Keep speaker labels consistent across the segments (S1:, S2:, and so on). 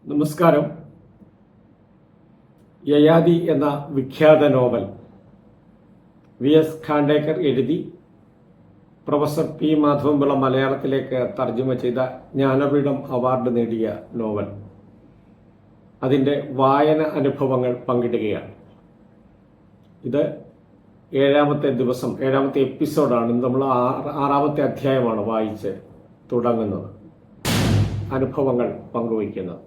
S1: നമസ്കാരം. യയാതി എന്ന വിഖ്യാത നോവൽ വി.എസ്. ഖാണ്ടേക്കർ എഴുതി പ്രൊഫസർ പി. മാധവൻപിള്ള മലയാളത്തിലേക്ക് തർജ്ജമ ചെയ്ത ജ്ഞാനപീഠം അവാർഡ് നേടിയ നോവൽ. അതിൻ്റെ വായന അനുഭവങ്ങൾ പങ്കിടുകയാണ്. ഇത് ഏഴാമത്തെ എപ്പിസോഡാണ്. നമ്മൾ ആറാമത്തെ അധ്യായമാണ് വായിച്ച് തുടങ്ങുന്നത്, അനുഭവങ്ങൾ പങ്കുവയ്ക്കുന്നത്.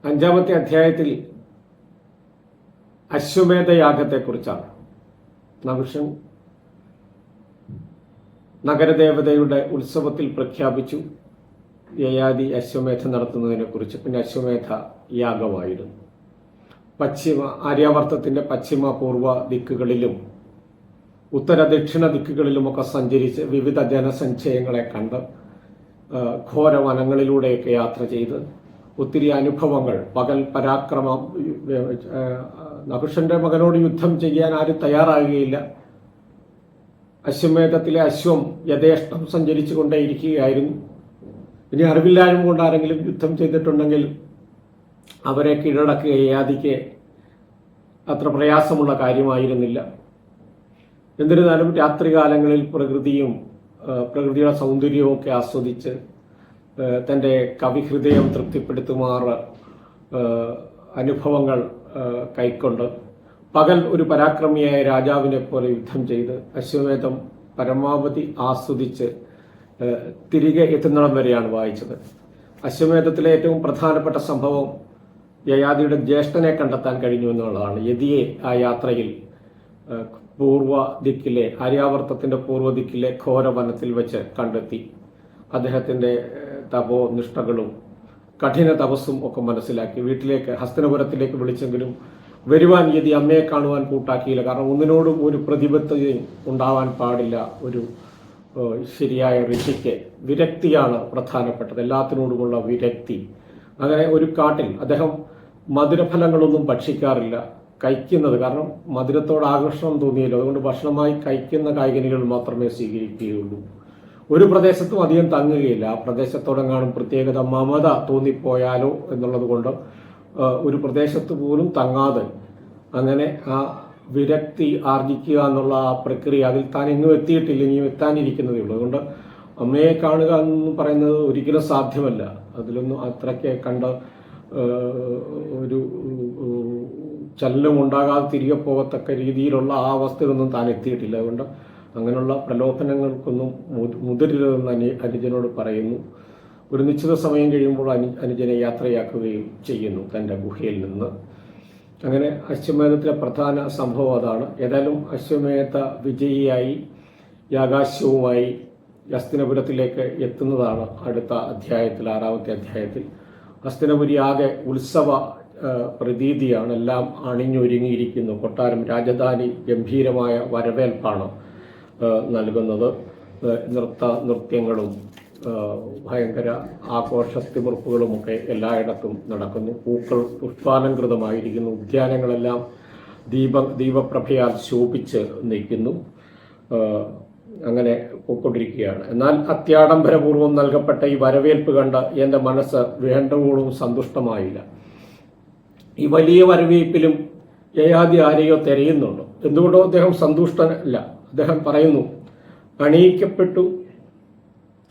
S1: അഞ്ചാമത്തെ അധ്യായത്തിൽ അശ്വമേധയാഗത്തെക്കുറിച്ചാണ്. നഹുഷൻ നഗരദേവതയുടെ ഉത്സവത്തിൽ പ്രഖ്യാപിച്ചു യയാതി അശ്വമേധം നടത്തുന്നതിനെക്കുറിച്ച്. പിന്നെ അശ്വമേധ യാഗമായിരുന്നു. ആര്യാവർത്തത്തിൻ്റെ പശ്ചിമ പൂർവ്വ ദിക്കുകളിലും ഉത്തര ദക്ഷിണ ദിക്കുകളിലുമൊക്കെ സഞ്ചരിച്ച് വിവിധ ജനസഞ്ചയങ്ങളെ കണ്ട് ഘോര വനങ്ങളിലൂടെയൊക്കെ യാത്ര ചെയ്ത് ഒത്തിരി അനുഭവങ്ങൾ, പകൽ പരാക്രമം, നഹുഷന്റെ മകനോട് യുദ്ധം ചെയ്യാൻ ആരും തയ്യാറാകുകയില്ല. അശ്വമേധത്തിലെ അശ്വം യഥേഷ്ടം സഞ്ചരിച്ചു കൊണ്ടേയിരിക്കുകയായിരുന്നു. ഇനി അറിവില്ലായ്മ കൊണ്ട് ആരെങ്കിലും യുദ്ധം ചെയ്തിട്ടുണ്ടെങ്കിൽ അവരെ കീഴടക്കുക യയാതിക്ക് അത്ര പ്രയാസമുള്ള കാര്യമായിരുന്നില്ല. എന്നിരുന്നാലും രാത്രികാലങ്ങളിൽ പ്രകൃതിയുടെ സൗന്ദര്യവും ഒക്കെ ആസ്വദിച്ച് തൻ്റെ കവിഹൃദയം തൃപ്തിപ്പെടുത്തുമാർ അനുഭവങ്ങൾ കൈക്കൊണ്ട് പകൽ ഒരു പരാക്രമിയായ രാജാവിനെ പോലെ യുദ്ധം ചെയ്ത് അശ്വമേധം പരമാവധി ആസ്വദിച്ച് തിരികെ എത്തുന്നിടം വരെയാണ് വായിച്ചത്. അശ്വമേധത്തിലെ ഏറ്റവും പ്രധാനപ്പെട്ട സംഭവം യയാതിയുടെ ജ്യേഷ്ഠനെ കണ്ടെത്താൻ കഴിഞ്ഞു എന്നുള്ളതാണ്. യതിയെ ആ യാത്രയിൽ ആര്യാവർത്തത്തിൻ്റെ പൂർവ്വ ദിക്കിലെ ഘോരവനത്തിൽ വെച്ച് കണ്ടെത്തി. അദ്ദേഹത്തിൻ്റെ തപോനിഷ്ഠകളും കഠിന തപസ്സും ഒക്കെ മനസ്സിലാക്കി ഹസ്തിനപുരത്തിലേക്ക് വിളിച്ചെങ്കിലും വരുവാൻ യതി അമ്മയെ കാണുവാൻ കൂട്ടാക്കിയില്ല. കാരണം ഒന്നിനോടും ഒരു പ്രതിബദ്ധതയും ഉണ്ടാവാൻ പാടില്ല. ഒരു ശരിയായ ഋഷിക്ക് വിരക്തിയാണ് പ്രധാനപ്പെട്ടത്, എല്ലാത്തിനോടുമുള്ള വിരക്തി. അങ്ങനെ ഒരു കാട്ടിൽ അദ്ദേഹം മധുരഫലങ്ങളൊന്നും ഭക്ഷിക്കാറില്ല. കഴിക്കുന്നത്, കാരണം മധുരത്തോട് ആകർഷണം തോന്നിയല്ലോ, അതുകൊണ്ട് ഭക്ഷണമായി കഴിക്കുന്ന കായ്കനികൾ മാത്രമേ സ്വീകരിക്കുകയുള്ളൂ. ഒരു പ്രദേശത്തും അധികം തങ്ങുകയില്ല. ആ പ്രദേശത്തോടെങ്ങാനും പ്രത്യേകത മമത തോന്നിപ്പോയാലോ എന്നുള്ളത് കൊണ്ട് ഒരു പ്രദേശത്ത് പോലും തങ്ങാതെ അങ്ങനെ ആ വിരക്തി ആർജിക്കുക എന്നുള്ള ആ പ്രക്രിയ, അതിൽ താൻ എങ്ങും എത്തിയിട്ടില്ല, ഇനിയും എത്താനിരിക്കുന്നതേ ഉള്ളൂ. അതുകൊണ്ട് അമ്മയെ കാണുക എന്ന് പറയുന്നത് ഒരിക്കലും സാധ്യമല്ല. അതിലൊന്നും അത്രയ്ക്ക് കണ്ട ഒരു ചലനമുണ്ടാകാതെ തിരികെ പോകത്തക്ക രീതിയിലുള്ള ആ അവസ്ഥയിലൊന്നും താൻ എത്തിയിട്ടില്ല. അതുകൊണ്ട് അങ്ങനെയുള്ള പ്രലോഭനങ്ങൾക്കൊന്നും മുതിരരുതെന്ന് അനുജനോട് പറയുന്നു. ഒരു നിശ്ചിത സമയം കഴിയുമ്പോൾ അനുജനെ യാത്രയാക്കുകയും ചെയ്യുന്നു തൻ്റെ ഗുഹയിൽ നിന്ന്. അങ്ങനെ അശ്വമേധത്തിലെ പ്രധാന സംഭവം അതാണ്. ഏതായാലും അശ്വമേധ വിജയിയായി യാഗാശ്വവുമായി ഹസ്തിനപുരത്തിലേക്ക് എത്തുന്നതാണ് അടുത്ത അധ്യായത്തിൽ, ആറാമത്തെ അധ്യായത്തിൽ. ഹസ്തിനപുരി ആകെ ഉത്സവ പ്രതീതിയാണ്. എല്ലാം അണിഞ്ഞൊരുങ്ങിയിരിക്കുന്നു. കൊട്ടാരം, രാജധാനി ഗംഭീരമായ വരവേൽപ്പാണ് നൽകുന്നത്. നൃത്യങ്ങളും ഭയങ്കര ആഘോഷത്തിമിർപ്പുകളുമൊക്കെ എല്ലായിടത്തും നടക്കുന്നു. പൂക്കൾ പുഷ്പാലങ്കൃതമായിരിക്കുന്നു. ഉദ്യാനങ്ങളെല്ലാം ദീപപ്രഭയാൽ ശോഭിച്ച് നിൽക്കുന്നു. അങ്ങനെ പോയിക്കൊണ്ടിരിക്കുകയാണ്. എന്നാൽ അത്യാഡംബരപൂർവ്വം നൽകപ്പെട്ട ഈ വരവേൽപ്പ് കണ്ട് എൻ്റെ മനസ്സ് വേണ്ടവോളം സന്തുഷ്ടമായില്ല. ഈ വലിയ വരവേൽപ്പിലും യയാതി ആരെയോ തിരയുന്നുണ്ട്. എന്തുകൊണ്ടോ അദ്ദേഹം സന്തുഷ്ടനല്ല. അദ്ദേഹം പറയുന്നു,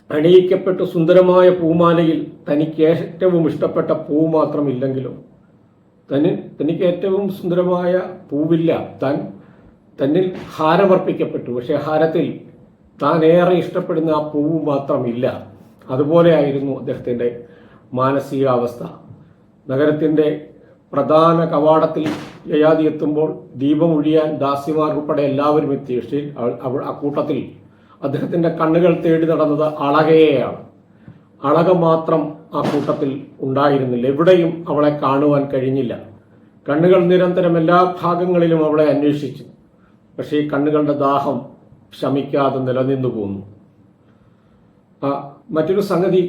S1: അണിയിക്കപ്പെട്ടു സുന്ദരമായ പൂമാലയിൽ തനിക്ക് ഏറ്റവും ഇഷ്ടപ്പെട്ട പൂ മാത്രമില്ലെങ്കിലും തനിക്ക് ഏറ്റവും സുന്ദരമായ പൂവില്ല. തന്നിൽ ഹാരമർപ്പിക്കപ്പെട്ടു, പക്ഷെ ഹാരത്തിൽ താൻ ഏറെ ഇഷ്ടപ്പെടുന്ന ആ പൂവ് മാത്രമില്ല. അതുപോലെ ആയിരുന്നു അദ്ദേഹത്തിൻ്റെ മാനസികാവസ്ഥ. നഗരത്തിൻ്റെ പ്രധാന കവാടത്തിൽ യയാതി എത്തുമ്പോൾ ദീപമൊഴിയാൻ ദാസിമാർ ഉൾപ്പെടെ എല്ലാവരും എത്തി. പക്ഷേ ആ കൂട്ടത്തിൽ അദ്ദേഹത്തിൻ്റെ കണ്ണുകൾ തേടി നടന്നത് അളകയെയാണ്. അളക മാത്രം ആ കൂട്ടത്തിൽ ഉണ്ടായിരുന്നില്ല. എവിടെയും അവളെ കാണുവാൻ കഴിഞ്ഞില്ല. കണ്ണുകൾ നിരന്തരം എല്ലാ ഭാഗങ്ങളിലും അവളെ അന്വേഷിച്ചു. പക്ഷേ ഈ കണ്ണുകളുടെ ദാഹം ശമിക്കാതെ നിലനിന്നു പോന്നു. മറ്റൊരു സംഗതി,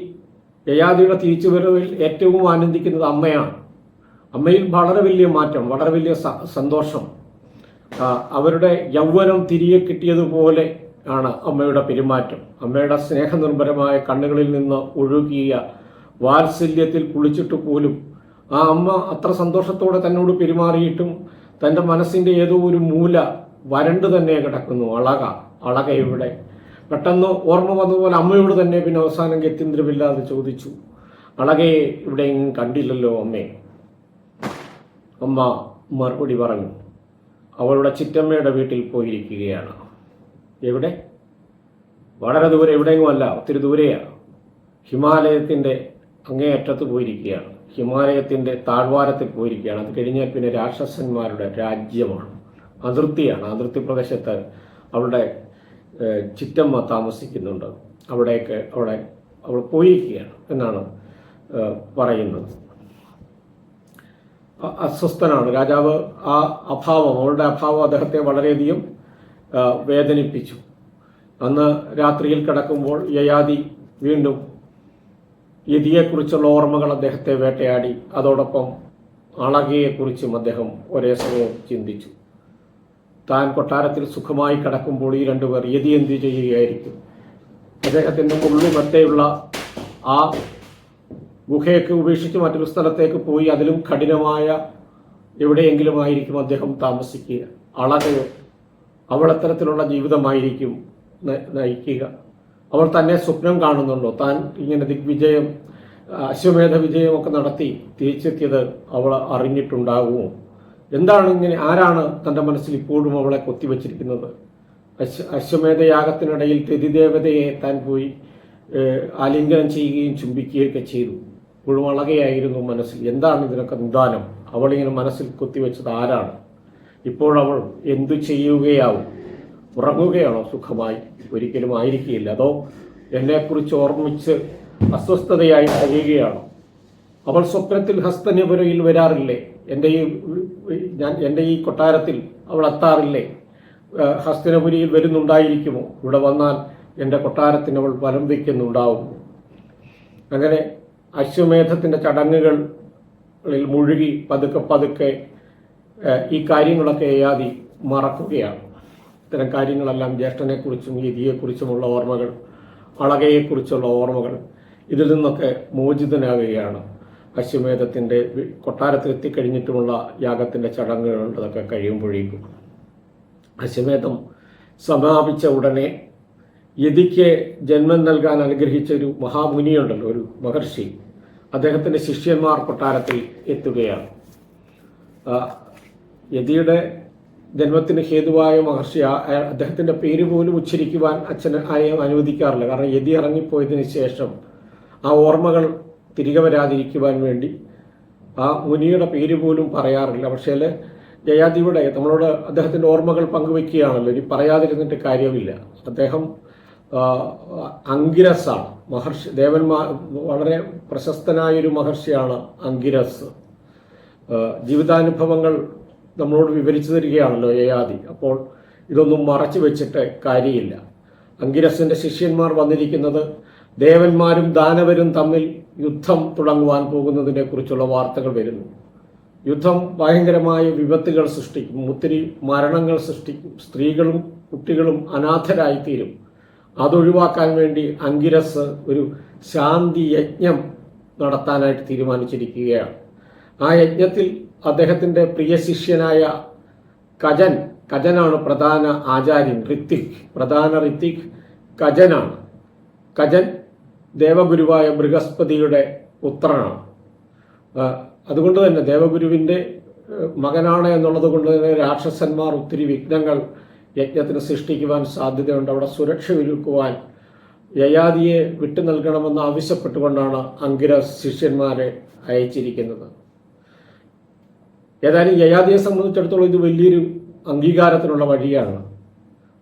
S1: യയാതിയുടെ തിരിച്ചുവരവിൽ ഏറ്റവും ആനന്ദിക്കുന്നത് അമ്മയാണ്. അമ്മയിൽ വളരെ വലിയ മാറ്റം, വളരെ വലിയ സന്തോഷം. അവരുടെ യൗവനം തിരികെ കിട്ടിയതുപോലെ ആണ് അമ്മയുടെ പെരുമാറ്റം. അമ്മയുടെ സ്നേഹനിർഭരമായ കണ്ണുകളിൽ നിന്ന് ഒഴുകിയ വാത്സല്യത്തിൽ കുളിച്ചിട്ട് പോലും ആ അമ്മ അത്ര സന്തോഷത്തോടെ തന്നോട് പെരുമാറിയിട്ടും തൻ്റെ മനസ്സിൻ്റെ ഏതോ ഒരു മൂല വരണ്ട് തന്നെ കിടക്കുന്നു. അളക ഇവിടെ പെട്ടെന്ന് ഓർമ്മ വന്നതുപോലെ അമ്മയോട് തന്നെ പിന്നെ അവസാനം ഗത്യന്തരമില്ലാതെ ചോദിച്ചു, അളകയെ ഇവിടെ കണ്ടില്ലല്ലോ അമ്മേ. അമ്മ മറുപടി പറഞ്ഞു, അവളുടെ ചിറ്റമ്മയുടെ വീട്ടിൽ പോയിരിക്കുകയാണ്. എവിടെ? വളരെ ദൂരെ, എവിടെയെങ്കിലും അല്ല, ഒത്തിരി ദൂരെയാണ്. ഹിമാലയത്തിൻ്റെ അങ്ങേയറ്റത്ത് പോയിരിക്കുകയാണ്, ഹിമാലയത്തിൻ്റെ താഴ്വാരത്തിൽ പോയിരിക്കുകയാണ്. അത് കഴിഞ്ഞാൽ പിന്നെ രാക്ഷസന്മാരുടെ രാജ്യമാണ്, അതിർത്തിയാണ്. അതിർത്തി പ്രദേശത്ത് അവളുടെ ചിറ്റമ്മ താമസിക്കുന്നുണ്ട്. അവിടേക്ക് അവൾ പോയിരിക്കുകയാണ് എന്നാണ് പറയുന്നത്. അസ്വസ്ഥനാണ് രാജാവ്. ആ അഭാവം, അവളുടെ അഭാവം അദ്ദേഹത്തെ വളരെയധികം വേദനിപ്പിച്ചു. അന്ന് രാത്രിയിൽ കിടക്കുമ്പോൾ യയാതി വീണ്ടും യതിയെക്കുറിച്ചുള്ള ഓർമ്മകൾ അദ്ദേഹത്തെ വേട്ടയാടി. അതോടൊപ്പം അളകയെക്കുറിച്ചും അദ്ദേഹം ഒരേ സമയം ചിന്തിച്ചു. താൻ കൊട്ടാരത്തിൽ സുഖമായി കിടക്കുമ്പോൾ ഈ രണ്ടുപേർ യതി എന്ത് ചെയ്യുകയായിരിക്കും? അദ്ദേഹത്തിൻ്റെ മുള്ളുമറ്റയുള്ള ആ ഗുഹയൊക്കെ ഉപേക്ഷിച്ച് മറ്റൊരു സ്ഥലത്തേക്ക് പോയി അതിലും കഠിനമായ എവിടെയെങ്കിലും ആയിരിക്കും അദ്ദേഹം താമസിക്കുക. അളകയോ അവൾ എത്തരത്തിലുള്ള ജീവിതമായിരിക്കും നയിക്കുക? അവൾ തന്നെ സ്വപ്നം കാണുന്നുണ്ടോ? താൻ ഇങ്ങനെ ദിഗ്വിജയം, അശ്വമേധ വിജയമൊക്കെ നടത്തി തിരിച്ചെത്തിയത് അവൾ അറിഞ്ഞിട്ടുണ്ടാകുമോ? എന്താണ് ഇങ്ങനെ? ആരാണ് തൻ്റെ മനസ്സിൽ ഇപ്പോഴും അവളെ കൊത്തിവെച്ചിരിക്കുന്നത്? അശ്വമേധയാഗത്തിനിടയിൽ രതിദേവതയെ താൻ പോയി ആലിംഗനം ചെയ്യുകയും ചുംബിക്കുകയൊക്കെ ചെയ്തു. ഇപ്പോഴും അളകയായിരുന്നു മനസ്സിൽ. എന്താണ് ഇതിനൊക്കെ നിദാനം? അവളിങ്ങനെ മനസ്സിൽ കൊത്തിവെച്ചത് ആരാണ്? ഇപ്പോഴവൾ എന്തു ചെയ്യുകയാവും? ഉറങ്ങുകയാണോ സുഖമായി? ഒരിക്കലും ആയിരിക്കില്ല. അതോ എന്നെക്കുറിച്ച് ഓർമ്മിച്ച് അസ്വസ്ഥതയായി കഴിയുകയാണോ? അവൾ സ്വപ്നത്തിൽ ഹസ്തന്യപുരയിൽ വരാറില്ലേ? എൻ്റെ ഈ കൊട്ടാരത്തിൽ അവൾ എത്താറില്ലേ? ഹസ്തനപുരിയിൽ വരുന്നുണ്ടായിരിക്കുമോ? ഇവിടെ വന്നാൽ എൻ്റെ കൊട്ടാരത്തിന് അവൾ വലം വയ്ക്കുന്നുണ്ടാവും. അങ്ങനെ അശ്വമേധത്തിൻ്റെ ചടങ്ങുകളിൽ മുഴുകി പതുക്കെ ഈ കാര്യങ്ങളൊക്കെ യയാതി മറക്കുകയാണ്. ഇത്തരം കാര്യങ്ങളെല്ലാം ജ്യേഷ്ഠനെക്കുറിച്ചും യതിയെക്കുറിച്ചുമുള്ള ഓർമ്മകൾ, അളകയെക്കുറിച്ചുള്ള ഓർമ്മകൾ, ഇതിൽ നിന്നൊക്കെ മോചിതനാകുകയാണ്. അശ്വമേധത്തിൻ്റെ കൊട്ടാരത്തിൽ എത്തിക്കഴിഞ്ഞിട്ടുമുള്ള യാഗത്തിൻ്റെ ചടങ്ങുകൾ അതൊക്കെ കഴിയുമ്പോഴേക്കും അശ്വമേധം സമാപിച്ച ഉടനെ യതിക്ക് ജന്മം നൽകാൻ അനുഗ്രഹിച്ച ഒരു മഹാമുനിയുണ്ടല്ലോ, ഒരു മഹർഷി, അദ്ദേഹത്തിൻ്റെ ശിഷ്യന്മാർ കൊട്ടാരത്തിൽ എത്തുകയാണ്. യതിയുടെ ജന്മത്തിന് ഹേതുവായ മഹർഷി അദ്ദേഹത്തിൻ്റെ പേര് പോലും ഉച്ചരിക്കുവാൻ അച്ഛന് അനുവദിക്കാറില്ല. കാരണം യതി ഇറങ്ങിപ്പോയതിന് ശേഷം ആ ഓർമ്മകൾ തിരികെ വരാതിരിക്കുവാൻ വേണ്ടി ആ മുനിയുടെ പേര് പോലും പറയാറില്ല. പക്ഷേ യയാതിയുടെ നമ്മളോട് അദ്ദേഹത്തിൻ്റെ ഓർമ്മകൾ പങ്കുവെക്കുകയാണല്ലോ, ഇനി പറയാതിരുന്നിട്ട് കാര്യമില്ല. അദ്ദേഹം അങ്കിരസാണ്, മഹർഷി ദേവന്മാർ വളരെ പ്രശസ്തനായൊരു മഹർഷിയാണ് അങ്കിരസ്. ജീവിതാനുഭവങ്ങൾ നമ്മളോട് വിവരിച്ചു തരികയാണല്ലോ യയാതി. അപ്പോൾ ഇതൊന്നും മറച്ചു വെച്ചിട്ട് കാര്യമില്ല. അങ്കിരസിൻ്റെ ശിഷ്യന്മാർ വന്നിരിക്കുന്നത് ദേവന്മാരും ദാനവരും തമ്മിൽ യുദ്ധം തുടങ്ങുവാൻ പോകുന്നതിനെ കുറിച്ചുള്ള വാർത്തകൾ വരുന്നു. യുദ്ധം ഭയങ്കരമായ വിപത്തുകൾ സൃഷ്ടിക്കും, ഒത്തിരി മരണങ്ങൾ സൃഷ്ടിക്കും, സ്ത്രീകളും കുട്ടികളും അനാഥരായിത്തീരും. അതൊഴിവാക്കാൻ വേണ്ടി അങ്കിരസ് ഒരു ശാന്തി യജ്ഞം നടത്താനായിട്ട് തീരുമാനിച്ചിരിക്കുകയാണ്. ആ യജ്ഞത്തിൽ അദ്ദേഹത്തിൻ്റെ പ്രിയ ശിഷ്യനായ കജനാണ് പ്രധാന ആചാര്യൻ. പ്രധാന ഋത്തിക് കജനാണ്. കജൻ ദേവഗുരുവായ ബൃഹസ്പതിയുടെ പുത്രനാണ്. അതുകൊണ്ട് തന്നെ ദേവഗുരുവിൻ്റെ മകനാണ് എന്നുള്ളത് കൊണ്ട് തന്നെ രാക്ഷസന്മാർ ഒത്തിരി വിഘ്നങ്ങൾ യജ്ഞത്തിന് സൃഷ്ടിക്കുവാൻ സാധ്യതയുണ്ട്. അവിടെ സുരക്ഷ ഒരുക്കുവാൻ യയാതിയെ വിട്ടു നൽകണമെന്ന് ആവശ്യപ്പെട്ടുകൊണ്ടാണ് അങ്കിരസ് ശിഷ്യന്മാരെ അയച്ചിരിക്കുന്നത്. ഏതായാലും യയാതിയെ സംബന്ധിച്ചിടത്തോളം ഇത് വലിയൊരു അംഗീകാരത്തിനുള്ള വഴിയാണ്.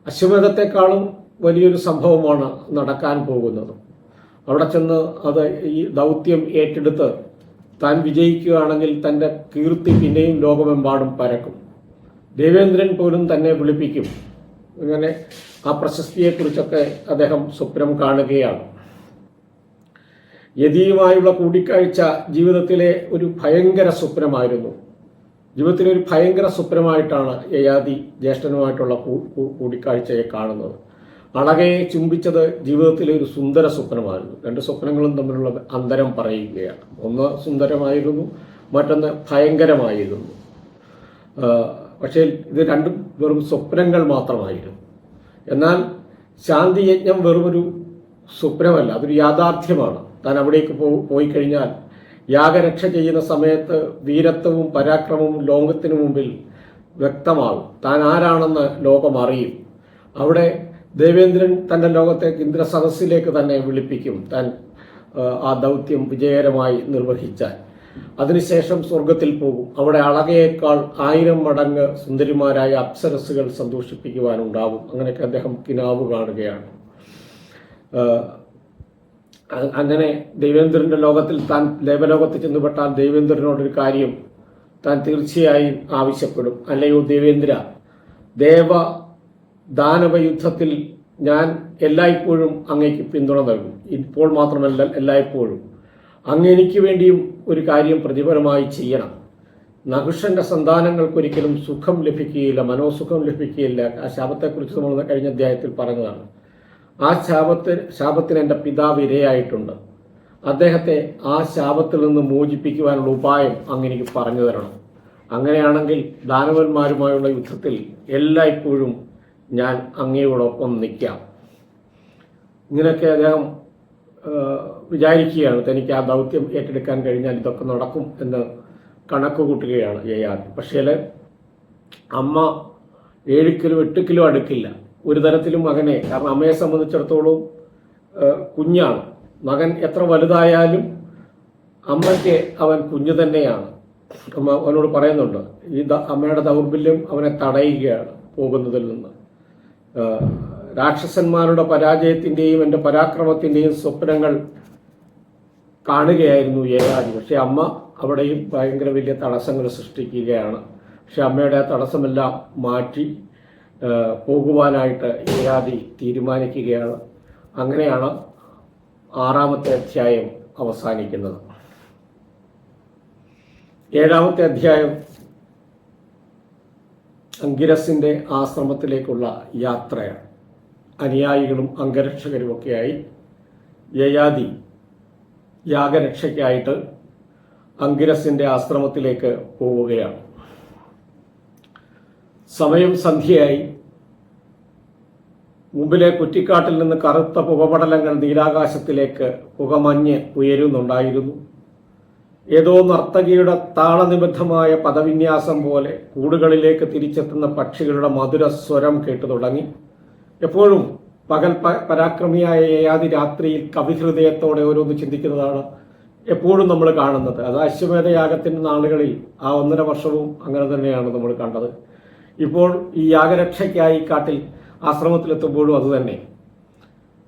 S1: അശ്വമേധത്തെക്കാളും വലിയൊരു സംഭവമാണ് നടക്കാൻ പോകുന്നത്. അവിടെ ചെന്ന് അത് ഈ ദൗത്യം ഏറ്റെടുത്ത് താൻ വിജയിക്കുകയാണെങ്കിൽ തൻ്റെ കീർത്തി പിന്നെയും ലോകമെമ്പാടും പരക്കും. ദേവേന്ദ്രൻ പോലും തന്നെ വിളിപ്പിക്കും. അങ്ങനെ ആ പ്രശസ്തിയെക്കുറിച്ചൊക്കെ അദ്ദേഹം സ്വപ്നം കാണുകയാണ്. യതിയുമായുള്ള കൂടിക്കാഴ്ച ജീവിതത്തിലെ ഒരു ഭയങ്കര സ്വപ്നമായിരുന്നു. ജീവിതത്തിലെ ഒരു ഭയങ്കര സ്വപ്നമായിട്ടാണ് യയാതി ജ്യേഷ്ഠനുമായിട്ടുള്ള കൂടിക്കാഴ്ചയെ കാണുന്നത്. അളകയെ ചുംബിച്ചത് ജീവിതത്തിലെ ഒരു സുന്ദര സ്വപ്നമായിരുന്നു. രണ്ട് സ്വപ്നങ്ങളും തമ്മിലുള്ള അന്തരം പറയുകയാണ്. ഒന്ന് സുന്ദരമായിരുന്നു, മറ്റൊന്ന് ഭയങ്കരമായിരുന്നു. പക്ഷേ ഇത് രണ്ടും വെറും സ്വപ്നങ്ങൾ മാത്രമായിരുന്നു. എന്നാൽ ശാന്തിയജ്ഞം വെറുമൊരു സ്വപ്നമല്ല, അതൊരു യാഥാർത്ഥ്യമാണ്. താൻ അവിടേക്ക് പോയി കഴിഞ്ഞാൽ യാഗരക്ഷ ചെയ്യുന്ന സമയത്ത് വീരത്വവും പരാക്രമവും ലോകത്തിനു മുമ്പിൽ വ്യക്തമാകും. താൻ ആരാണെന്ന് ലോകം അറിയും. അവിടെ ദേവേന്ദ്രൻ തൻ്റെ ലോകത്തെ ഇന്ദ്രസദസ്സിലേക്ക് തന്നെ വിളിപ്പിക്കും, താൻ ആ ദൗത്യം വിജയകരമായി നിർവഹിച്ചാൽ. അതിനുശേഷം സ്വർഗത്തിൽ പോകും. അവിടെ അളകയേക്കാൾ 1000 മടങ്ങ് സുന്ദരിമാരായ അപ്സരസുകൾ സന്തോഷിപ്പിക്കുവാനുണ്ടാവും. അങ്ങനെയൊക്കെ അദ്ദേഹം കിനാവ് കാണുകയാണ്. അങ്ങനെ ദേവേന്ദ്രന്റെ ലോകത്തിൽ താൻ ദേവലോകത്തിൽ ചെന്നുപെട്ടാൽ ദേവേന്ദ്രനോടൊരു കാര്യം താൻ തീർച്ചയായും ആവശ്യപ്പെടും. അല്ലയോ ദേവേന്ദ്ര, ദാനവ യുദ്ധത്തിൽ ഞാൻ എല്ലായ്പ്പോഴും അങ്ങേക്ക് പിന്തുണ നൽകും. ഇപ്പോൾ മാത്രമല്ല, എല്ലായ്പ്പോഴും. അങ്ങ് എനിക്ക് വേണ്ടിയും ഒരു കാര്യം പ്രതിഫലമായി ചെയ്യണം. നഹുഷന്റെ സന്താനങ്ങൾക്കൊരിക്കലും സുഖം ലഭിക്കുകയില്ല, മനോസുഖം ലഭിക്കുകയില്ല. ആ ശാപത്തെക്കുറിച്ച് നമ്മൾ കഴിഞ്ഞ അധ്യായത്തിൽ പറഞ്ഞതാണ്. ആ ശാപത്തിന് എൻ്റെ പിതാവ് ഇരയായിട്ടുണ്ട്. അദ്ദേഹത്തെ ആ ശാപത്തിൽ നിന്ന് മോചിപ്പിക്കുവാനുള്ള ഉപായം അങ്ങെനിക്ക് പറഞ്ഞു തരണം. അങ്ങനെയാണെങ്കിൽ ദാനവന്മാരുമായുള്ള യുദ്ധത്തിൽ എല്ലായ്പ്പോഴും ഞാൻ അങ്ങയോടൊപ്പം നിൽക്കാം. ഇങ്ങനെയൊക്കെ അദ്ദേഹം വിചാരിക്കുകയാണ്. തനിക്ക് ആ ദൗത്യം ഏറ്റെടുക്കാൻ കഴിഞ്ഞാൽ ഇതൊക്കെ നടക്കും എന്ന് കണക്ക് കൂട്ടുകയാണ് യയാതി. പക്ഷേ അമ്മ 7 കിലോ 8 കിലോ അടുക്കില്ല ഒരു തരത്തിലും മകനെ. കാരണം അമ്മയെ സംബന്ധിച്ചിടത്തോളം കുഞ്ഞാണ്. മകൻ എത്ര വലുതായാലും അമ്മയ്ക്ക് അവൻ കുഞ്ഞു തന്നെയാണ്. അമ്മ അവനോട് പറയുന്നുണ്ട്, ഈ അമ്മയുടെ ദൗർബല്യം അവനെ തടയുകയാണ് പോകുന്നതിൽ നിന്ന്. രാക്ഷസന്മാരുടെ പരാജയത്തിൻ്റെയും എൻ്റെ പരാക്രമത്തിൻ്റെയും സ്വപ്നങ്ങൾ കാണുകയായിരുന്നു യയാതി. പക്ഷെ അമ്മ അവിടെയും ഭയങ്കര വലിയ തടസ്സങ്ങൾ സൃഷ്ടിക്കുകയാണ്. പക്ഷെ അമ്മയുടെ ആ തടസ്സമെല്ലാം മാറ്റി പോകുവാനായിട്ട് യയാതി തീരുമാനിക്കുകയാണ്. അങ്ങനെയാണ് 6-ാമത്തെ അധ്യായം അവസാനിക്കുന്നത്. 7-ാമത്തെ അധ്യായം അങ്കിരസിൻ്റെ ആശ്രമത്തിലേക്കുള്ള യാത്രയാണ്. അനുയായികളും അംഗരക്ഷകരുമൊക്കെയായി യയാതി യാഗരക്ഷയ്ക്കായിട്ട് അങ്കിരസിൻ്റെ ആശ്രമത്തിലേക്ക് പോവുകയാണ്. സമയം സന്ധ്യയായി. മുമ്പിലെ കുറ്റിക്കാട്ടിൽ നിന്ന് കറുത്ത പുകപടലങ്ങൾ നീലാകാശത്തിലേക്ക് പുകമഞ്ഞ് ഉയരുന്നുണ്ടായിരുന്നു. ഏതോ നർത്തകിയുടെ താളനിബദ്ധമായ പദവിന്യാസം പോലെ കൂടുകളിലേക്ക് തിരിച്ചെത്തുന്ന പക്ഷികളുടെ മധുര സ്വരം കേട്ടു തുടങ്ങി. എപ്പോഴും പകൽ പരാക്രമിയായ യയാതി രാത്രിയിൽ കവിഹൃദയത്തോടെ ഓരോന്ന് ചിന്തിക്കുന്നതാണ് എപ്പോഴും നമ്മൾ കാണുന്നത്. അത് അശ്വമേധയാഗത്തിൻ്റെ നാളുകളിൽ ആ 1.5 വർഷവും അങ്ങനെ തന്നെയാണ് നമ്മൾ കണ്ടത്. ഇപ്പോൾ ഈ യാഗരക്ഷയ്ക്കായി കാട്ടിൽ ആശ്രമത്തിലെത്തുമ്പോഴും അതുതന്നെ.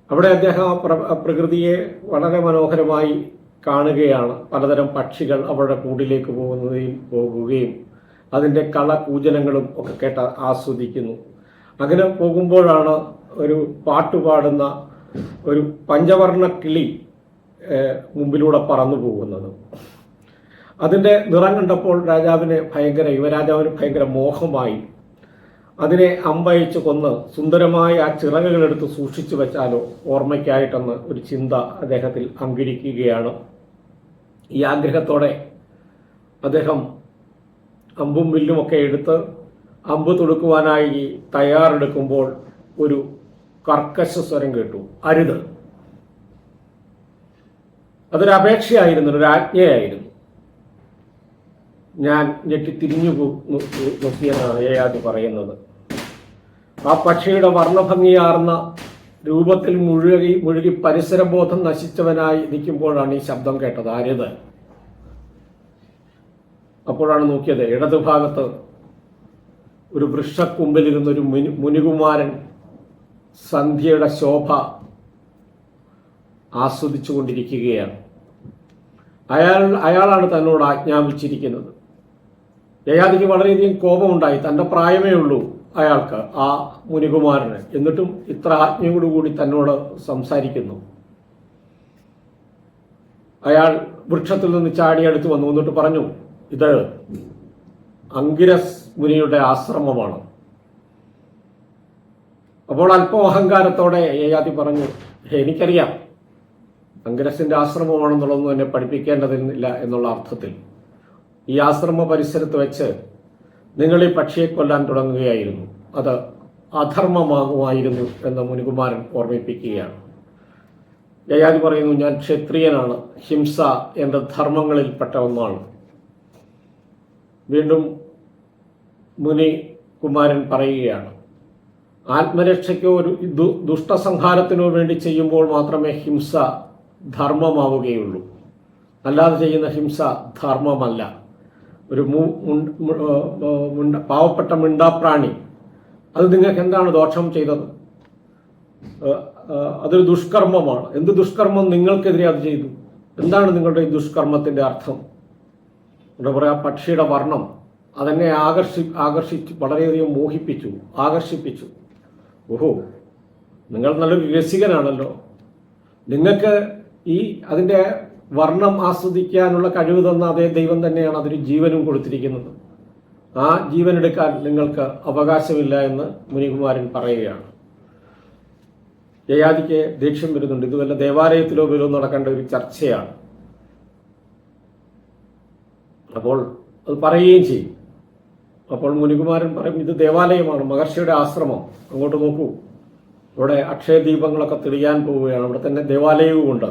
S1: അവിടെ അദ്ദേഹം പ്രകൃതിയെ വളരെ മനോഹരമായി കാണുകയാണ്. പലതരം പക്ഷികൾ അവരുടെ കൂടിലേക്ക് പോകുകയും അതിൻ്റെ കളകൂജനങ്ങളും ഒക്കെ കേട്ട് ആസ്വദിക്കുന്നു. അങ്ങനെ പോകുമ്പോഴാണ് ഒരു പാട്ടുപാടുന്ന ഒരു പഞ്ചവർണ്ണ കിളി മുമ്പിലൂടെ പറന്നു പോകുന്നത്. അതിൻ്റെ നിറം കണ്ടപ്പോൾ യുവരാജാവിന് ഭയങ്കര മോഹമായി. അതിനെ അമ്പയച്ച് കൊന്ന് സുന്ദരമായ ആ ചിറകുകളെടുത്ത് സൂക്ഷിച്ചു വെച്ചാലോ ഓർമ്മയ്ക്കായിട്ടെന്ന് ഒരു ചിന്ത അദ്ദേഹത്തിൽ അങ്കുരിക്കുകയാണ്. ഈ ആഗ്രഹത്തോടെ അദ്ദേഹം അമ്പും വില്ലുമൊക്കെ എടുത്ത് അമ്പ് തൊടുക്കുവാനായി തയ്യാറെടുക്കുമ്പോൾ ഒരു കർക്കശ സ്വരം കേട്ടു, അരുത്. അതൊരു അപേക്ഷയായിരുന്നു, ഒരു ആജ്ഞയായിരുന്നു. ഞാൻ ഞെട്ടിത്തിരിഞ്ഞു നോക്കിയെന്നാണ് യയാതി പറയുന്നത്. ആ പക്ഷിയുടെ വർണ്ണഭംഗിയാർന്ന രൂപത്തിൽ മുഴുകി പരിസരബോധം നശിച്ചവനായി നിൽക്കുമ്പോഴാണ് ഈ ശബ്ദം കേട്ടത്, അരുത്. അപ്പോഴാണ് നോക്കിയത്, ഇടതുഭാഗത്ത് ഒരു വൃക്ഷക്കൊമ്പിലിരുന്നൊരു മുനികുമാരൻ സന്ധ്യയുടെ ശോഭ ആസ്വദിച്ചു കൊണ്ടിരിക്കുകയാണ്. അയാളാണ് തന്നോട് ആജ്ഞാപിച്ചിരിക്കുന്നത്. യയാതിക്ക് വളരെയധികം കോപമുണ്ടായി. തൻ്റെ പ്രായമേ ഉള്ളൂ അയാൾക്ക്, ആ മുനികുമാരന്, എന്നിട്ടും ഇത്ര ആജ്ഞയോടുകൂടി തന്നോട് സംസാരിക്കുന്നു. അയാൾ വൃക്ഷത്തിൽ നിന്ന് ചാടിയടുത്ത് വന്നു. എന്നിട്ട് പറഞ്ഞു, ഇത് അങ്കിരസ് മുനിയുടെ ആശ്രമമാണ്. അപ്പോൾ അല്പം അഹങ്കാരത്തോടെ യയാതി പറഞ്ഞു, എനിക്കറിയാം അംഗരസിൻ്റെ ആശ്രമമാണെന്നുള്ളതൊന്നും എന്നെ പഠിപ്പിക്കേണ്ടതില്ല എന്നുള്ള അർത്ഥത്തിൽ ഈ ആശ്രമ പരിസരത്ത് വെച്ച് നിങ്ങൾ ഈ പക്ഷിയെ കൊല്ലാൻ തുടങ്ങുകയായിരുന്നു, അത് അധർമ്മമാകുമായിരുന്നു എന്ന് മുനികുമാരൻ ഓർമ്മിപ്പിക്കുകയാണ്. യയാതി പറയുന്നു, ഞാൻ ക്ഷത്രിയനാണ്, ഹിംസ എൻ്റെ ധർമ്മങ്ങളിൽപ്പെട്ട ഒന്നാണ്. വീണ്ടും മുനികുമാരൻ പറയുകയാണ്, ആത്മരക്ഷയ്ക്കോ ഒരു ദുഷ്ടസംഹാരത്തിനോ വേണ്ടി ചെയ്യുമ്പോൾ മാത്രമേ ഹിംസ ധർമ്മമാവുകയുള്ളൂ, അല്ലാതെ ചെയ്യുന്ന ഹിംസ ധർമ്മമല്ല. ഒരു പാവപ്പെട്ട മിണ്ടാപ്രാണി, അത് നിങ്ങൾക്ക് എന്താണ് ദോഷം ചെയ്തത്? അതൊരു ദുഷ്കർമ്മമാണ്. എന്ത് ദുഷ്കർമ്മം നിങ്ങൾക്കെതിരെ അത് ചെയ്തു? എന്താണ് നിങ്ങളുടെ ഈ ദുഷ്കർമ്മത്തിൻ്റെ അർത്ഥം? എന്താ പറയുക, പക്ഷിയുടെ വർണ്ണം അതെന്നെ ആകർഷിച്ചു, വളരെയധികം മോഹിപ്പിച്ചു, ആകർഷിപ്പിച്ചു. ഓഹോ, നിങ്ങൾ നല്ലൊരു രസികനാണല്ലോ. നിങ്ങൾക്ക് അതിൻ്റെ വർണ്ണം ആസ്വദിക്കാനുള്ള കഴിവ് തന്ന അതേ ദൈവം തന്നെയാണ് അതിന് ജീവനും കൊടുത്തിരിക്കുന്നത്. ആ ജീവൻ എടുക്കാൻ നിങ്ങൾക്ക് അവകാശമില്ല എന്ന് മുനികുമാരൻ പറയുകയാണ്. യയാതിക്ക് ദേഷ്യം വരുന്നുണ്ട്. ഇത് വല്ല ദേവാലയത്തിലോ വല്ലോ നടക്കേണ്ട ഒരു ചർച്ചയാണ്. അപ്പോൾ അത് പറയുകയും ചെയ്യും. അപ്പോൾ മുനികുമാരൻ പറയും, ഇത് ദേവാലയമാണ്, മഹർഷിയുടെ ആശ്രമം, അങ്ങോട്ട് നോക്കൂ, ഇവിടെ അക്ഷയദീപങ്ങളൊക്കെ തെളിയാൻ പോവുകയാണ്, അവിടെ തന്നെ ദേവാലയവുമുണ്ട്.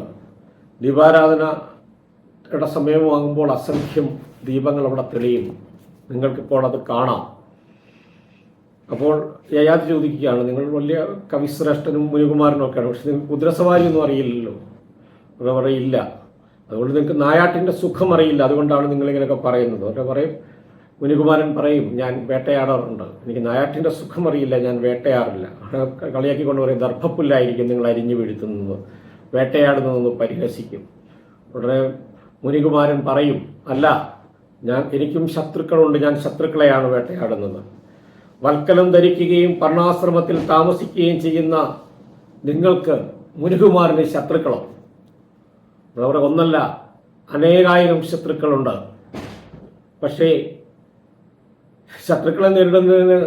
S1: ദീപാരാധനയുടെ സമയമാകുമ്പോൾ അസംഖ്യം ദീപങ്ങൾ അവിടെ തെളിയും, നിങ്ങൾക്കിപ്പോൾ അത് കാണാം. അപ്പോൾ യയാതി ചോദിക്കുകയാണ്, നിങ്ങൾ വലിയ കവിശ്രേഷ്ഠനും മുനികുമാരനും ഒക്കെയാണ്, പക്ഷെ നിങ്ങൾക്ക് കുതിരസവാരി ഒന്നും അറിയില്ലല്ലോ. അവർ പറയില്ല, അതുകൊണ്ട് നിങ്ങൾക്ക് നായാട്ടിൻ്റെ സുഖം അറിയില്ല, അതുകൊണ്ടാണ് നിങ്ങളിങ്ങനെയൊക്കെ പറയുന്നത്. അവരെ പറയും, മുനികുമാരൻ പറയും, ഞാൻ വേട്ടയാടാറുണ്ട്, എനിക്ക് നായാട്ടിൻ്റെ സുഖം അറിയില്ല, ഞാൻ വേട്ടയാറില്ല. കളിയാക്കിക്കൊണ്ട് പറയും, ദർഭപ്പുല്ലായിരിക്കും നിങ്ങൾ അരിഞ്ഞു വീഴ്ത്തുന്നത്, വേട്ടയാടുന്നതെന്ന് പരിഹസിക്കും. ഉടനെ മുനികുമാരൻ പറയും, അല്ല, എനിക്കും ശത്രുക്കളുണ്ട്, ഞാൻ ശത്രുക്കളെയാണ് വേട്ടയാടുന്നത്. വൽക്കലം ധരിക്കുകയും പർണാശ്രമത്തിൽ താമസിക്കുകയും ചെയ്യുന്ന നിങ്ങൾക്ക് മുനികുമാരന് ശത്രുക്കളോ? അവിടെ ഒന്നല്ല, അനേകായിരം ശത്രുക്കളുണ്ട്. പക്ഷേ ശത്രുക്കളെ നേരിടുന്നതിന്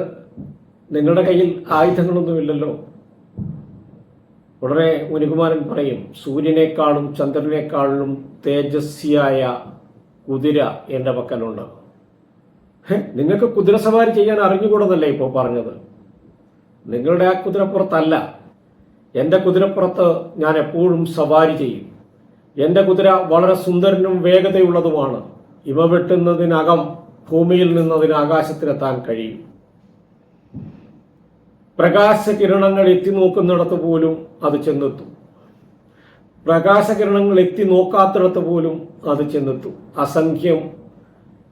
S1: നിങ്ങളുടെ കയ്യിൽ ആയുധങ്ങളൊന്നുമില്ലല്ലോ. ഉടനെ മുനികുമാരൻ പറയും, സൂര്യനേക്കാളും ചന്ദ്രനേക്കാളും തേജസ്വിയായ കുതിര എൻ്റെ പക്കലുണ്ട്. നിങ്ങൾക്ക് കുതിരസവാരി ചെയ്യാൻ അറിഞ്ഞുകൂടുന്നല്ലേ ഇപ്പോൾ പറഞ്ഞത്? നിങ്ങളുടെ ആ കുതിരപ്പുറത്തല്ല, എൻ്റെ കുതിരപ്പുറത്ത് ഞാൻ എപ്പോഴും സവാരി ചെയ്യും. എൻ്റെ കുതിര വളരെ സുന്ദരനും വേഗതയുള്ളതുമാണ്. ഇവ വെട്ടുന്നതിനകം ഭൂമിയിൽ നിന്നതിന് ആകാശത്തിലെത്താൻ കഴിയും. പ്രകാശകിരണങ്ങൾ എത്തി നോക്കുന്നിടത്ത് പോലും അത് ചെന്നെത്തും. പ്രകാശകിരണങ്ങൾ എത്തി നോക്കാത്തിടത്ത് പോലും അത് ചെന്നെത്തും. അസംഖ്യം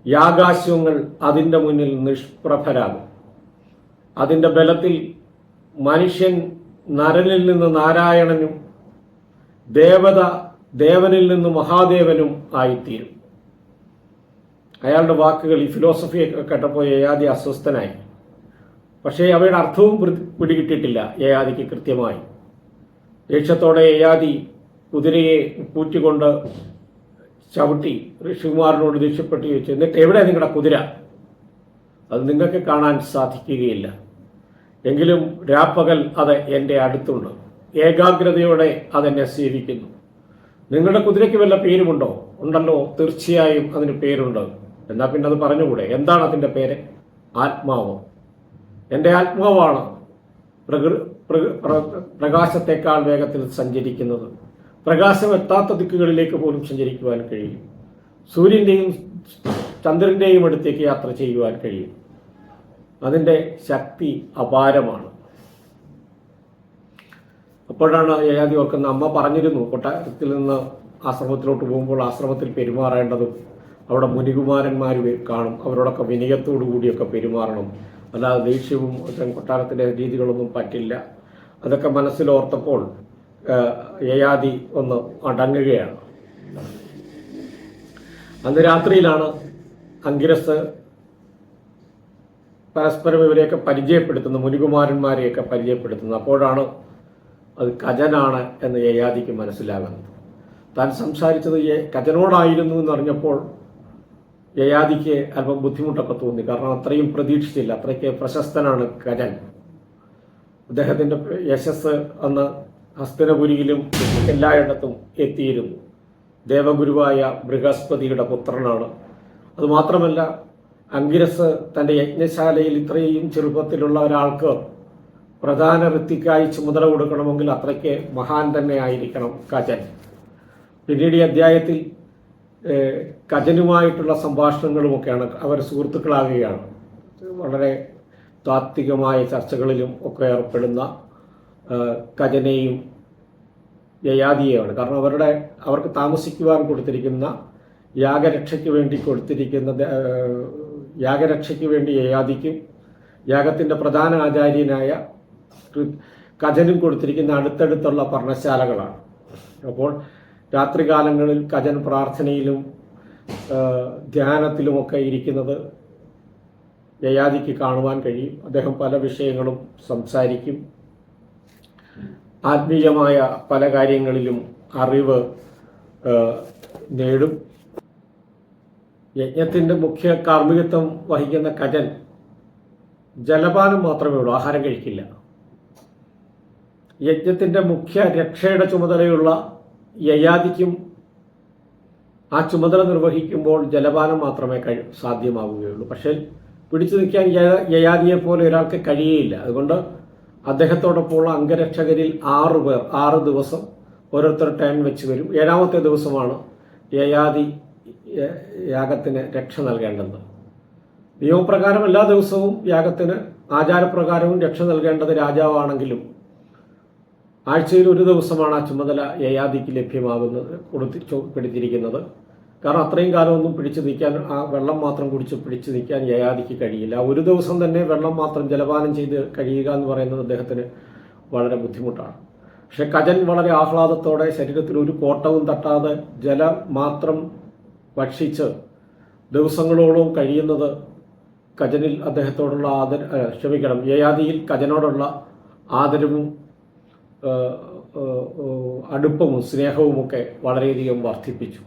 S1: യാകാശങ്ങൾ അതിൻ്റെ മുന്നിൽ നിഷ്പ്രഭരാകും. അതിൻ്റെ ബലത്തിൽ മനുഷ്യൻ നരനിൽ നിന്ന് നാരായണനും ദേവനിൽ നിന്ന് മഹാദേവനും ആയിത്തീരും. അയാളുടെ വാക്കുകൾ, ഈ ഫിലോസഫിയൊക്കെ കേട്ടപ്പോൾ യയാതി അസ്വസ്ഥനായി. പക്ഷേ അവയുടെ അർത്ഥവും പിടികിട്ടിട്ടില്ല യയാതിക്ക് കൃത്യമായി. ദേഷ്യത്തോടെ യയാതി കുതിരയെ പൂറ്റിക്കൊണ്ട് ചവിട്ടി ഋഷികുമാരനോട് ദേഷ്യപ്പെട്ട് ചോദിച്ചു, എന്നിട്ട് എവിടെ നിങ്ങളുടെ കുതിര? അത് നിങ്ങൾക്ക് കാണാൻ സാധിക്കുകയില്ല. എങ്കിലും രാപ്പകൽ അത് എൻ്റെ അടുത്തുണ്ട്. ഏകാഗ്രതയോടെ അതെന്നെ സേവിക്കുന്നു. നിങ്ങളുടെ കുതിരയ്ക്ക് വല്ല പേരുമുണ്ടോ? ഉണ്ടല്ലോ, തീർച്ചയായും അതിന് പേരുണ്ട്. എന്നാൽ പിന്നെ അത് പറഞ്ഞുകൂടെ? എന്താണ് അതിൻ്റെ പേര്? ആത്മാവ്. എൻ്റെ ആത്മാവാണ് പ്രകാശത്തെക്കാൾ വേഗത്തിൽ സഞ്ചരിക്കുന്നത്. പ്രകാശം എത്താത്ത ദിക്കുകളിലേക്ക് പോലും സഞ്ചരിക്കുവാൻ കഴിയും. സൂര്യൻ്റെയും ചന്ദ്രൻ്റെയും അടുത്തേക്ക് യാത്ര ചെയ്യുവാൻ കഴിയും. അതിൻ്റെ ശക്തി അപാരമാണ്. അപ്പോഴാണ് യയാതി ഓർക്കുന്ന, അമ്മ പറഞ്ഞിരുന്നു കൊട്ടാരത്തിൽ നിന്ന് ആശ്രമത്തിലോട്ട് പോകുമ്പോൾ ആശ്രമത്തിൽ പെരുമാറേണ്ടതും അവിടെ മുനികുമാരന്മാർ കാണും, അവരോടൊക്കെ വിനയത്തോടു കൂടിയൊക്കെ പെരുമാറണം, അല്ലാതെ ദേഷ്യവും കൊട്ടാരത്തിൻ്റെ രീതികളൊന്നും പറ്റില്ല. അതൊക്കെ മനസ്സിലോർത്തപ്പോൾ യയാതി ഒന്ന് അടങ്ങുകയാണ്. അന്ന് രാത്രിയിലാണ് അങ്കിരസ് പരസ്പരം ഇവരെയൊക്കെ പരിചയപ്പെടുത്തുന്നത്, മുനികുമാരന്മാരെയൊക്കെ പരിചയപ്പെടുത്തുന്നത്. അപ്പോഴാണ് അത് കജനാണ് എന്ന് യയാതിക്ക് മനസ്സിലാകുന്നത്. താൻ സംസാരിച്ചത് കജനോടായിരുന്നു എന്നറിഞ്ഞപ്പോൾ യയാതിക്ക് അല്പം ബുദ്ധിമുട്ടൊക്കെ തോന്നി. കാരണം അത്രയും പ്രതീക്ഷിച്ചില്ല, അത്രയ്ക്ക് പ്രശസ്തനാണ് കജൻ. അദ്ദേഹത്തിൻ്റെ യശസ് അന്ന് ഹസ്തിനപുരിയിലും എല്ലായിടത്തും എത്തിയിരുന്നു. ദേവഗുരുവായ ബൃഹസ്പതിയുടെ പുത്രനാണ്. അതുമാത്രമല്ല, അങ്കിരസ് തൻ്റെ യജ്ഞശാലയിൽ ഇത്രയും ചെറുപ്പത്തിലുള്ള ഒരാൾക്ക് പ്രധാന ഋത്തിക്കായി ചുമതല കൊടുക്കണമെങ്കിൽ അത്രയ്ക്ക് മഹാൻ തന്നെ ആയിരിക്കണം കജൻ. പിന്നീട് ഈ അധ്യായത്തിൽ കജനുമായിട്ടുള്ള സംഭാഷണങ്ങളുമൊക്കെയാണ്. അവർ സുഹൃത്തുക്കളാകുകയാണ്. വളരെ താത്വികമായ ചർച്ചകളിലും ഒക്കെ ഏർപ്പെടുന്ന കജനെയും യയാതിയെയാണ്. കാരണം അവർക്ക് താമസിക്കുവാൻ കൊടുത്തിരിക്കുന്ന യാഗരക്ഷയ്ക്ക് വേണ്ടി യയാതിക്കും യാഗത്തിൻ്റെ പ്രധാന ആചാര്യനായ കജനും കൊടുത്തിരിക്കുന്ന അടുത്തടുത്തുള്ള പർണശാലകളാണ്. അപ്പോൾ രാത്രികാലങ്ങളിൽ കജൻ പ്രാർത്ഥനയിലും ധ്യാനത്തിലുമൊക്കെ ഇരിക്കുന്നത് യയാതിക്ക് കാണുവാൻ കഴിയും. അദ്ദേഹം പല വിഷയങ്ങളും സംസാരിക്കും. ആത്മീയമായ പല കാര്യങ്ങളിലും അറിവ് നേടും. യജ്ഞത്തിൻ്റെ മുഖ്യ കാർമ്മികത്വം വഹിക്കുന്ന കജൻ ജലപാനം മാത്രമേ ഉള്ളൂ, ആഹാരം കഴിക്കില്ല. യജ്ഞത്തിൻ്റെ മുഖ്യ രക്ഷയുടെ ചുമതലയുള്ള യയാതിക്കും ആ ചുമതല നിർവഹിക്കുമ്പോൾ ജലപാനം മാത്രമേ സാധ്യമാവുകയുള്ളൂ. പക്ഷേ പിടിച്ചു നിൽക്കാൻ യയാതിയെ പോലെ ഒരാൾക്ക് കഴിയുകയില്ല. അതുകൊണ്ട് അദ്ദേഹത്തോടൊപ്പമുള്ള അംഗരക്ഷകരിൽ 6 പേർ 6 ദിവസം ഓരോരുത്തർ ടേൺ വെച്ച് വരും. 7ാമത്തെ ദിവസമാണ് യയാതി യാഗത്തിന് രക്ഷ നൽകേണ്ടത്. നിയമപ്രകാരം എല്ലാ ദിവസവും യാഗത്തിന് ആചാരപ്രകാരവും രക്ഷ നൽകേണ്ടത് രാജാവാണെങ്കിലും ആഴ്ചയിൽ ഒരു ദിവസമാണ് ആ ചുമതല യയാതിക്ക് ലഭ്യമാകുന്നത് കൊടുത്തിരിക്കുന്നത്. കാരണം അത്രയും കാലമൊന്നും പിടിച്ചു നിൽക്കാൻ, ആ വെള്ളം മാത്രം കുടിച്ച് പിടിച്ചു നിൽക്കാൻ യയാതിക്ക് കഴിയില്ല. ഒരു ദിവസം തന്നെ വെള്ളം മാത്രം ജലപാനം ചെയ്ത് കഴിയുക എന്ന് പറയുന്നത് അദ്ദേഹത്തിന് വളരെ ബുദ്ധിമുട്ടാണ്. പക്ഷെ കജൻ വളരെ ആഹ്ലാദത്തോടെ ശരീരത്തിൽ ഒരു കോട്ടവും തട്ടാതെ ജലം മാത്രം ഭക്ഷിച്ച് ദിവസങ്ങളോളം കഴിയുന്നത് കജനിൽ അദ്ദേഹത്തോടുള്ള യയാതിയിൽ കജനോടുള്ള ആദരവും അടുപ്പവും സ്നേഹവുമൊക്കെ വളരെയധികം വർദ്ധിപ്പിച്ചു.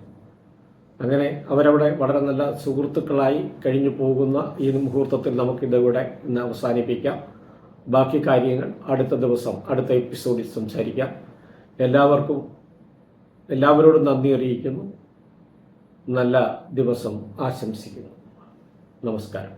S1: അങ്ങനെ അവരവിടെ വളരെ നല്ല സുഹൃത്തുക്കളായി കഴിഞ്ഞു പോകുന്ന ഈ മുഹൂർത്തത്തിൽ നമുക്കിതിവിടെ ഇന്ന് അവസാനിപ്പിക്കാം. ബാക്കി കാര്യങ്ങൾ അടുത്ത ദിവസം അടുത്ത എപ്പിസോഡിൽ സംസാരിക്കാം. എല്ലാവരോടും നന്ദി അറിയിക്കുന്നു. നല്ല ദിവസം ആശംസിക്കുന്നു. നമസ്കാരം.